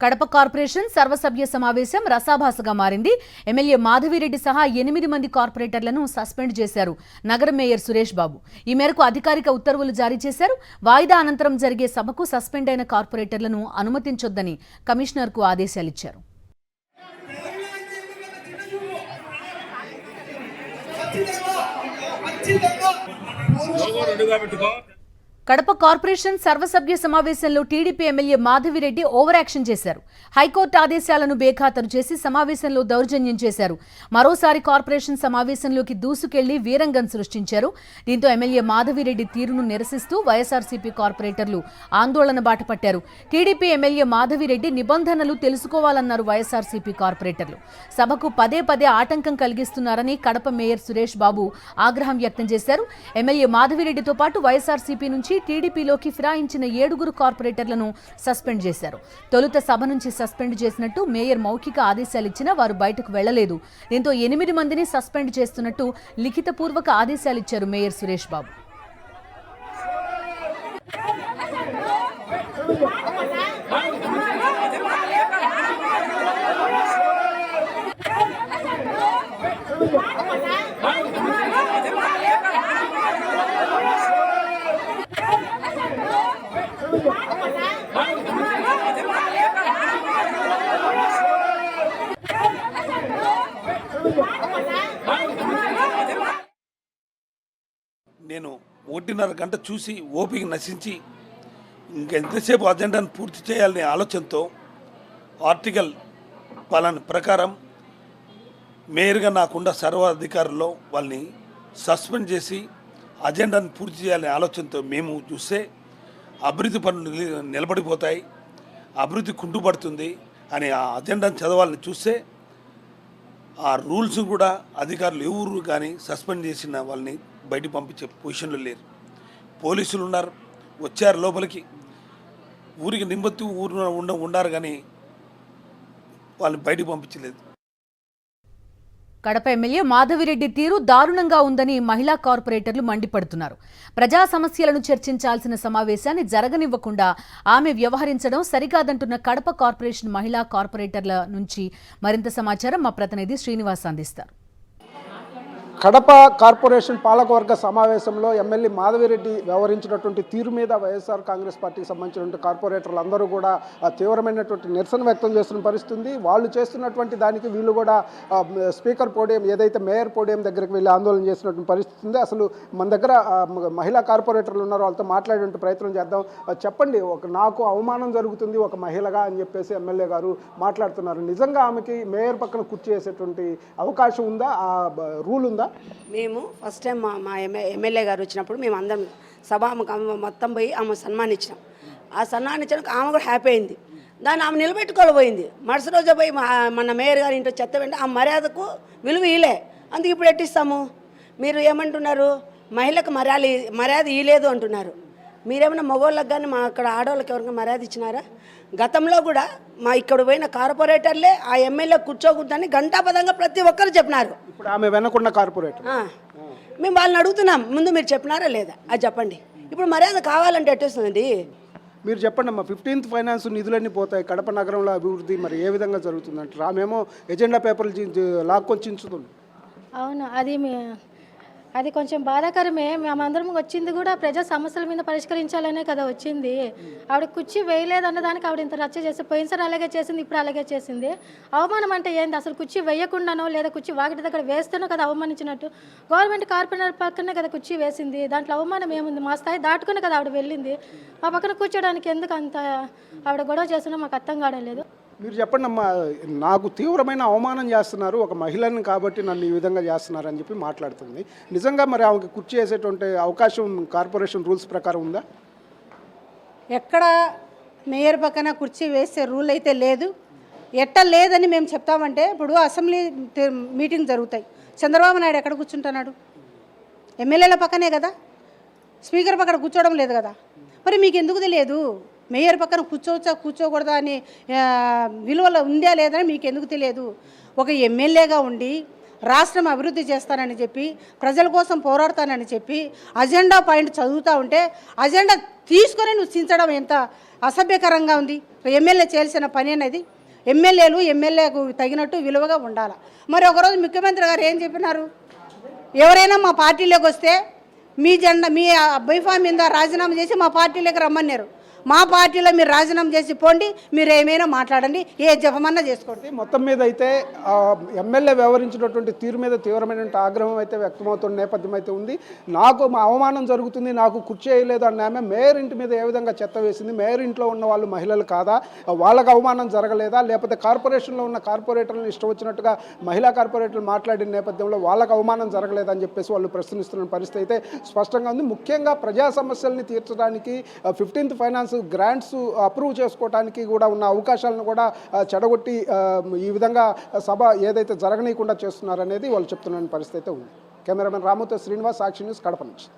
Kadapa corporation సర్వసభ్య సమావేశం రసాభాసగా మారింది. ఎమ్మెల్యే మాధవిరెడ్డి సహా 8 మంది కార్పొరేటర్లను సస్పెండ్ చేశారు నగర మేయర్ సురేష్ బాబు. ఈ మేరకు అధికారిక ఉత్తర్వులు జారీ చేశారు. వాయిదా అనంతరం జరిగే సభకు సస్పెండ్ అయిన కార్పొరేటర్లను అనుమతించొద్దని కమిషనర్కు ఆదేశాలిచ్చారు. కడప కార్పొరేషన్ సర్వసభ్య సమావేశంలో TDP MLA Madhavi Reddy over action చేశారు. హైకోర్టు ఆదేశాలను బేఖాతరు చేసి సమావేశంలో దౌర్జన్యం చేశారు. మరోసారి కార్పొరేషన్ సమావేశంలోకి దూసుకెళ్లి వీరంగం సృష్టించారు. దీంతో ఎమ్మెల్యే మాధవిరెడ్డి తీరును నిరసిస్తూ వైఎస్ఆర్సీపీ కార్పొరేటర్లు ఆందోళన బాటపట్టారు. టీడీపీ ఎమ్మెల్యే మాధవిరెడ్డి నిబంధనలు తెలుసుకోవాలన్నారు వైఎస్ఆర్సీపీ కార్పొరేటర్లు. సభకు పదే ఆటంకం కలిగిస్తున్నారని కడప మేయర్ సురేష్ బాబు ఆగ్రహం వ్యక్తం చేశారు. ఎమ్మెల్యే మాధవిరెడ్డితో పాటు వైఎస్ఆర్సీపీ నుంచి టీడీపీలోకి ఫిరాయించిన 7 కార్పొరేటర్లను సస్పెండ్ చేశారు. తొలుత సభ నుంచి సస్పెండ్ చేసినట్టు మేయర్ మౌఖిక ఆదేశాలిచ్చినా వారు బయటకు వెళ్లలేదు. దీంతో 8 మందిని సస్పెండ్ చేస్తున్నట్టు లిఖితపూర్వక ఆదేశాలిచ్చారు మేయర్ సురేష్ బాబు. నేను 1.5 గంట చూసి ఓపిక నశించి ఇంకెంతసేపు అజెండాను పూర్తి చేయాలనే ఆలోచనతో ఆర్టికల్ పాలన ప్రకారం మేయర్గా నాకున్న సర్వాధికారుల్లో వాళ్ళని సస్పెండ్ చేసి అజెండాను పూర్తి చేయాలనే ఆలోచనతో మేము చూస్తే అభివృద్ధి పనులు నిలబడిపోతాయి, అభివృద్ధి కుంటుపడుతుంది అని ఆ అజెండాను చదవాలని చూస్తే ఆ రూల్స్ కూడా అధికారులు ఎవరు కానీ సస్పెండ్ చేసిన వాళ్ళని బయటికి పంపించే పొజిషన్లో లేరు. పోలీసులు ఉన్నారు, వచ్చారు లోపలికి, ఊరికి నింబెత్తి ఊరు ఉన్నారు కానీ వాళ్ళని బయటికి పంపించలేదు. కడప ఎమ్మెల్యే మాధవిరెడ్డి తీరు దారుణంగా ఉందని మహిళా కార్పొరేటర్లు మండిపడుతున్నారు. ప్రజా సమస్యలను చర్చించాల్సిన సమావేశాన్ని జరగనివ్వకుండా ఆమె వ్యవహరించడం సరికాదంటున్న కడప కార్పొరేషన్ మహిళా కార్పొరేటర్ల నుంచి మరింత సమాచారం మా ప్రతినిధి శ్రీనివాస్ అందిస్తారు. కడప కార్పొరేషన్ పాలకవర్గ సమావేశంలో ఎమ్మెల్యే మాధవిరెడ్డి వ్యవహరించినటువంటి తీరు మీద వైఎస్ఆర్ కాంగ్రెస్ పార్టీకి సంబంధించినటువంటి కార్పొరేటర్లు అందరూ కూడా తీవ్రమైనటువంటి నిరసన వ్యక్తం చేస్తున్న పరిస్థితుంది. వాళ్ళు చేస్తున్నటువంటి దానికి వీళ్ళు కూడా స్పీకర్ పోడియం, ఏదైతే మేయర్ పోడియం దగ్గరికి వెళ్ళి ఆందోళన చేసినటువంటి పరిస్థితి ఉంది. అసలు మన దగ్గర మహిళా కార్పొరేటర్లు ఉన్నారో వాళ్ళతో మాట్లాడే ప్రయత్నం చేద్దాం. చెప్పండి, నాకు అవమానం జరుగుతుంది ఒక మహిళగా అని చెప్పేసి ఎమ్మెల్యే గారు మాట్లాడుతున్నారు. నిజంగా ఆమెకి మేయర్ పక్కన కుర్చీ వేసేటువంటి అవకాశం ఉందా? ఆ రూల్ ఉందా? మేము ఫస్ట్ టైం మా ఎమ్మెల్యే గారు వచ్చినప్పుడు మేము అందరం సభ మొత్తం పోయి ఆమె సన్మానించినాం. ఆ సన్మానించడానికి ఆమె కూడా హ్యాపీ అయింది. దాన్ని ఆమె నిలబెట్టుకోలేకపోయింది. మరుసటి రోజు పోయి మన మేయర్ గారి ఇంట్లో చెత్త వెంట ఆ మర్యాదకు విలువ ఇలే. అందుకు ఇప్పుడు ఎట్టిస్తాము? మీరు ఏమంటున్నారు? మహిళకు మర్యాద ఇలేదు అంటున్నారు. మీరేమైనా మగవాళ్ళకి కానీ మా అక్కడ ఆడవాళ్ళకి ఎవరికైనా మర్యాద ఇచ్చినారా? గతంలో కూడా మా ఇక్కడ పోయిన కార్పొరేటర్లే ఆ ఎమ్మెల్యే కూర్చోకూడదని ఘంటాపదంగా ప్రతి ఒక్కరు చెప్పినారు. ఇప్పుడు ఆమె వెనకున్న కార్పొరేటర్ మేము వాళ్ళని అడుగుతున్నాం, ముందు మీరు చెప్పినారా లేదా అది చెప్పండి. ఇప్పుడు మర్యాద కావాలంటే ఎట్టేస్తుందండి. మీరు చెప్పండి అమ్మా, 15th ఫైనాన్స్ నిధులన్నీ పోతాయి, కడప నగరంలో అభివృద్ధి మరి ఏ విధంగా జరుగుతుందంటారు? ఆమెమో ఎజెండా పేపర్లు లాక్కొని చించుతుంది. అవును, అది కొంచెం బాధాకరమే. మేమందరం వచ్చింది కూడా ప్రజా సమస్యల మీద పరిష్కరించాలనే కదా వచ్చింది. ఆవిడ కుర్చీ వేయలేదన్న దానికి ఆవిడ ఇంత రచ్చ చేసి పోయినసారి అలాగే చేసింది, ఇప్పుడు అలాగే చేసింది. అవమానం అంటే ఏంది? అసలు కుర్చీ వేయకుండానో లేదా కుర్చీ వాకిటి దగ్గర వేస్తేనో కదా అవమానించినట్టు. గవర్నమెంట్ కార్పొరేటర్ పక్కనే కదా కుర్చీ వేసింది, దాంట్లో అవమానం ఏముంది? మా స్థాయి దాటుకునే కదా ఆవిడ వెళ్ళింది. మా పక్కన కూర్చోడానికి ఎందుకు అంత ఆవిడ గొడవ చేసినా మాకు అర్థం కావలేదు. మీరు చెప్పండి అమ్మా, నాకు తీవ్రమైన అవమానం చేస్తున్నారు, ఒక మహిళని కాబట్టి నన్ను ఈ విధంగా చేస్తున్నారు అని చెప్పి మాట్లాడుతుంది. నిజంగా మరి ఆమెకి కుర్చీ వేసేటువంటి అవకాశం కార్పొరేషన్ రూల్స్ ప్రకారం ఉందా? ఎక్కడ మేయర్ పక్కన కుర్చీ వేసే రూల్ అయితే లేదు. లేదని మేము చెప్తామంటే, ఇప్పుడు అసెంబ్లీ మీటింగ్ జరుగుతాయి, చంద్రబాబు నాయుడు ఎక్కడ కూర్చుంటున్నాడు? ఎమ్మెల్యేల పక్కనే కదా, స్పీకర్ పక్కన కూర్చోవడం లేదు కదా. మరి మీకు ఎందుకు తెలియదు? మేయర్ పక్కన కూర్చోవచ్చా కూర్చోకూడదా అని విలువలో ఉందా లేదని మీకు ఎందుకు తెలియదు? ఒక ఎమ్మెల్యేగా ఉండి రాష్ట్రం అభివృద్ధి చేస్తానని చెప్పి ప్రజల కోసం పోరాడతానని చెప్పి అజెండా పాయింట్ చదువుతూ ఉంటే అజెండా తీసుకొని నువ్వు చించడం ఎంత అసభ్యకరంగా ఉంది. ఎమ్మెల్యే చేయాల్సిన పని అనేది ఎమ్మెల్యేలు ఎమ్మెల్యేకు తగినట్టు విలువగా ఉండాలి. మరి ఒకరోజు ముఖ్యమంత్రి గారు ఏం చెప్పినారు, ఎవరైనా మా పార్టీలోకి వస్తే మీ జెండా మీ బైఫామ్ మీద రాజీనామా చేసి మా పార్టీలోకి రమ్మన్నారు. మా పార్టీలో మీరు రాజీనామా చేసి పోండి, మీరు ఏమైనా మాట్లాడండి, ఏ జపమన్నా చేసుకోండి. మొత్తం మీద అయితే ఎమ్మెల్యే వ్యవహరించినటువంటి తీరు మీద తీవ్రమైనటువంటి ఆగ్రహం అయితే వ్యక్తమవుతున్న నేపథ్యం అయితే ఉంది. నాకు మా అవమానం జరుగుతుంది, నాకు కుర్చీ వేయలేదు అన్న ఆమె మేయర్ ఇంటి మీద ఏ విధంగా చెత్త వేసింది, మేయర్ ఇంట్లో ఉన్న వాళ్ళు మహిళలు కాదా, వాళ్ళకు అవమానం జరగలేదా, లేకపోతే కార్పొరేషన్లో ఉన్న కార్పొరేటర్లను ఇష్టం వచ్చినట్టుగా మహిళా కార్పొరేటర్లు మాట్లాడిన నేపథ్యంలో వాళ్ళకు అవమానం జరగలేదని చెప్పేసి వాళ్ళు ప్రశ్నిస్తున్న పరిస్థితి అయితే స్పష్టంగా ఉంది. ముఖ్యంగా ప్రజా సమస్యల్ని తీర్చడానికి 15th ఫైనాన్స్ గ్రాంట్స్ అప్రూవ్ చేసుకోవడానికి కూడా ఉన్న అవకాశాలను కూడా చెడగొట్టి ఈ విధంగా సభ ఏదైతే జరగనీయకుండా చేస్తున్నారనేది వాళ్ళు చెప్తున్న పరిస్థితి అయితే ఉంది. కెమెరామెన్ రాముతో శ్రీనివాస్, సాక్షి న్యూస్, కడప నుంచి.